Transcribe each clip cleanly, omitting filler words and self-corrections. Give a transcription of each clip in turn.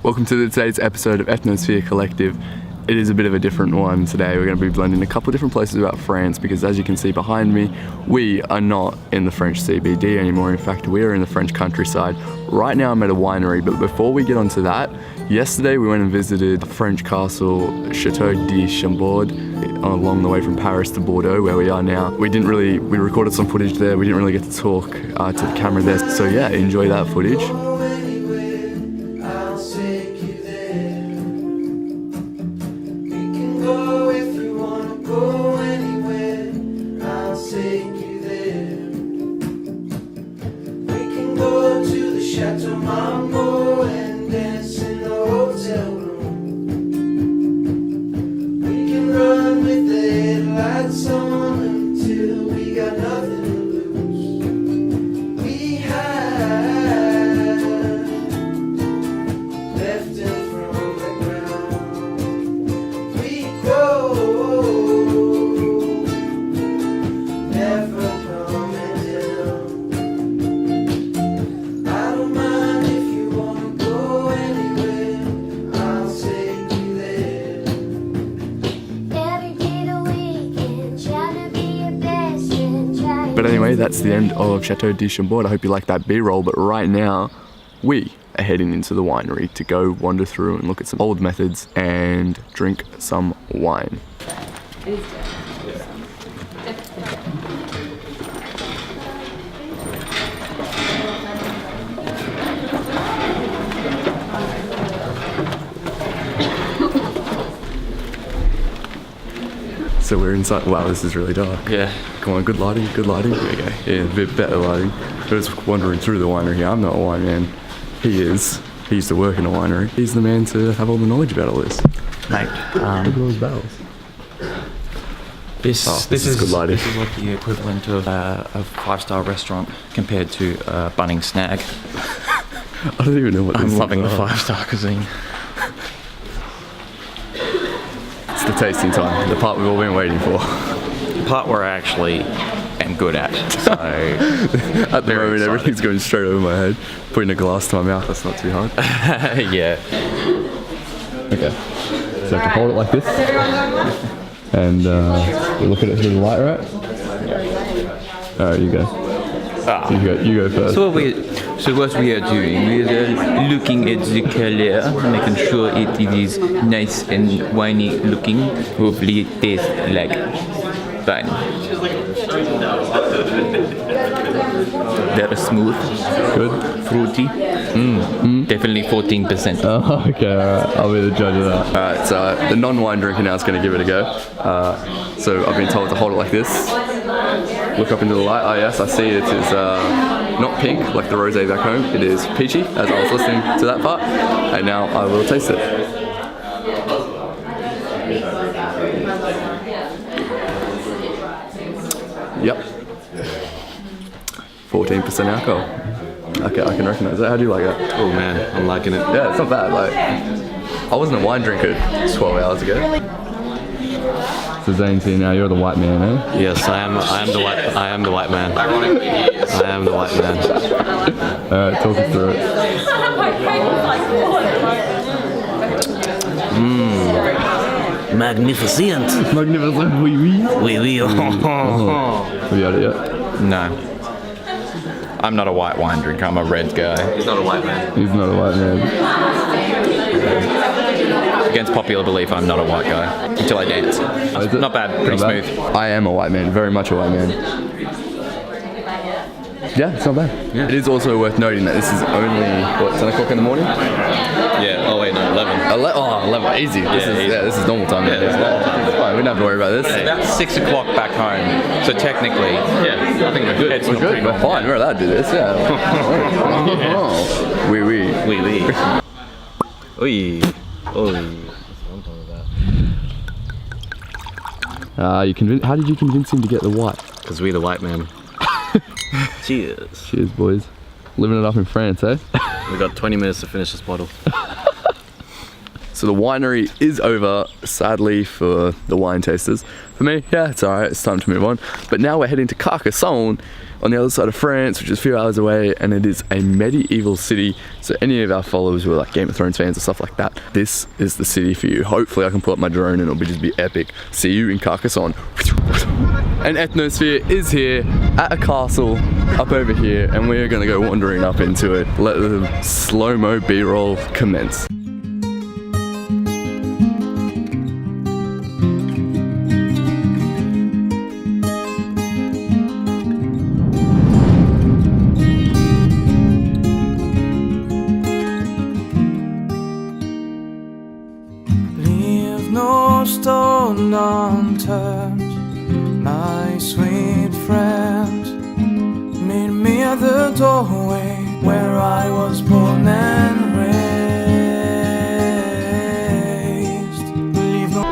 Welcome to today's episode of Ethnosphere Collective. It is a bit of a different one today. We're going to be blending a couple of different places about France because, as you can see behind me, we are not in the French CBD anymore. In fact, we are in the French countryside. Right now I'm at a winery, but before we get onto that, yesterday we went and visited the French castle Chateau de Chambord along the way from Paris to Bordeaux, where we are now. We recorded some footage there. We didn't really get to talk to the camera there. So yeah, enjoy that footage. Chateau de Chambord and dance in the hotel room. We can run with the headlights on until we got nothing to lose. We have left him from the ground. We go, never coming down. But anyway, that's the end of Chateau de Chambord. I hope you like that B-roll, but right now we are heading into the winery to go wander through and look at some old methods and drink some wine. So we're inside. Wow, this is really dark. Yeah. Come on, good lighting, good lighting. There we go. Yeah, a bit better lighting. We're just wandering through the winery here. I'm not a wine man. He is. He used to work in a winery. He's the man to have all the knowledge about all this. Mate, Look at all those barrels. this is good lighting. This is like the equivalent of a five-star restaurant compared to Bunnings Snag. I don't even know what this is. I'm loving the five-star cuisine. It's the tasting time, the part we've all been waiting for. The part where I actually am good at. So at the moment, everything's going straight over my head. Putting a glass to my mouth, that's not too hard. yeah. Okay. So I have to hold it like this. And we look at it through the light, right? Alright, you go. You go first. So what we are doing, we are looking at the color, making sure it is nice and winey looking. Hopefully it tastes like fun. Very smooth. Good. Fruity. Definitely 14%. Oh, okay, alright. I'll be the judge of that. Alright, so the non-wine drinker now is going to give it a go. So I've been told to hold it like this. Look up into the light. Oh yes, I see it is not pink like the rosé back home. It is peachy, as I was listening to that part. And now I will taste it. Yep. 14% alcohol. Okay, I can recognize that. How do you like it? Oh man, I'm liking it. Yeah, it's not bad. Like, I wasn't a wine drinker 12 hours ago. So Zane's here now. You're the white man, eh? Yes, I am the white man. I am the white man. All right, talk us through it. Magnificent. Magnificent, oui, oui. Oui, oui. Have you had it yet? No. I'm not a white wine drinker, I'm a red guy. He's not a white man. He's not a white man. Against popular belief, I'm not a white guy. Until I dance. Not bad, pretty Not bad? smooth. I am a white man, very much a white man. Yeah, it's not bad. Yeah. It is also worth noting that this is only, what, 10 o'clock in the morning? Yeah, oh wait, no, 11. 11, easy. This is normal time. Yeah, It's fine, we don't have to worry about this. It's about 6 o'clock back home, so technically, yeah, I think we're good. We're good, we're fine, we're allowed to do this, yeah. Oui, oui. Oui, oui. Oi. Oi. How did you convince him to get the white? Because we the white man. Cheers. Cheers, boys. Living it up in France, eh? We got 20 minutes to finish this bottle. So the winery is over, sadly, for the wine tasters. For me, yeah, it's alright, it's time to move on. But now we're heading to Carcassonne on the other side of France, which is a few hours away, and it is a medieval city. So any of our followers who are like Game of Thrones fans or stuff like that, this is the city for you. Hopefully I can pull up my drone and it'll just be epic. See you in Carcassonne. An Ethnosphere is here at a castle up over here, and we're gonna go wandering up into it. Let the slow-mo B-roll commence. No stone unturned, my sweet friend. Meet me at the doorway where I was born and raised. Leave no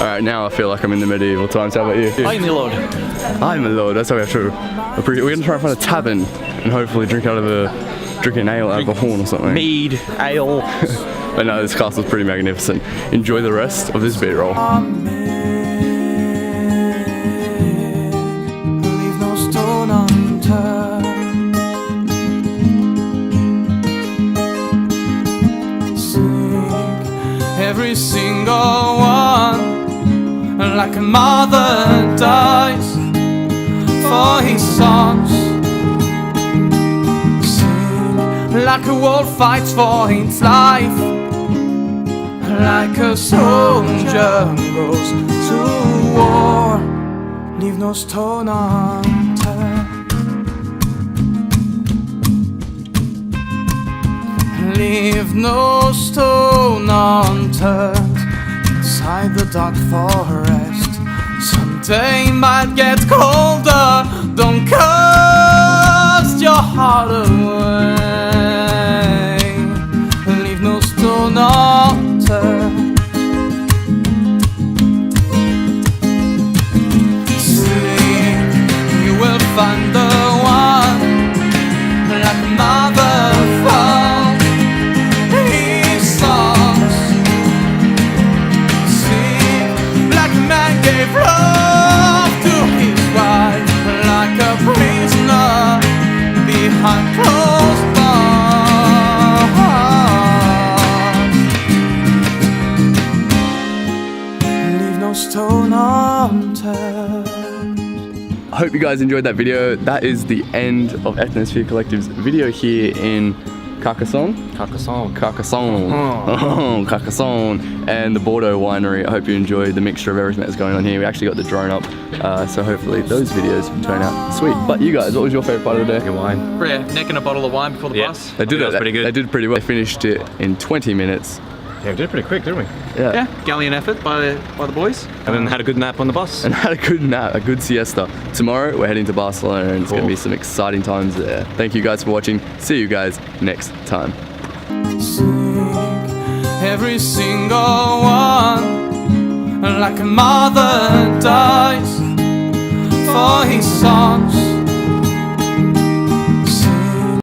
Alright, now I feel like I'm in the medieval times. How about you? Aye, my lord. Aye, my lord. That's how we have to appreciate. We're gonna try and find a tavern and hopefully drink an ale out of a horn or something. Mead, ale. But no, this castle's pretty magnificent. Enjoy the rest of this B-roll. leave no stone unturned. Sing every single one like a mother dies for his sons. Sing like a wolf fights for its life, like a soldier goes to war. Leave no stone unturned. Leave no stone unturned inside the dark forest. Someday might get colder. Don't cast your heart away. Leave no stone unturned. Sleep, you will find the one like mother found his sons. Sleep, like a man gave love to his wife, like a prisoner behind closed bars. Leave no stone unturned. I hope you guys enjoyed that video. That is the end of Ethnosphere Collective's video here in Carcassonne. Carcassonne. Carcassonne. Oh, Carcassonne. And the Bordeaux winery. I hope you enjoyed the mixture of everything that's going on here. We actually got the drone up, so hopefully those videos will turn out sweet. But you guys, what was your favourite part of the day? Good wine. Yeah, necking a bottle of wine before the bus. They did that was pretty good. They did pretty well. They finished it in 20 minutes. Yeah, we did it pretty quick, didn't we? Yeah, gallant effort by the boys. And then had a good nap on the bus. And had a good nap, a good siesta. Tomorrow we're heading to Barcelona and it's going to Cool. be some exciting times there. Thank you guys for watching. See you guys next time. Sing every single one like a mother dies for his sons.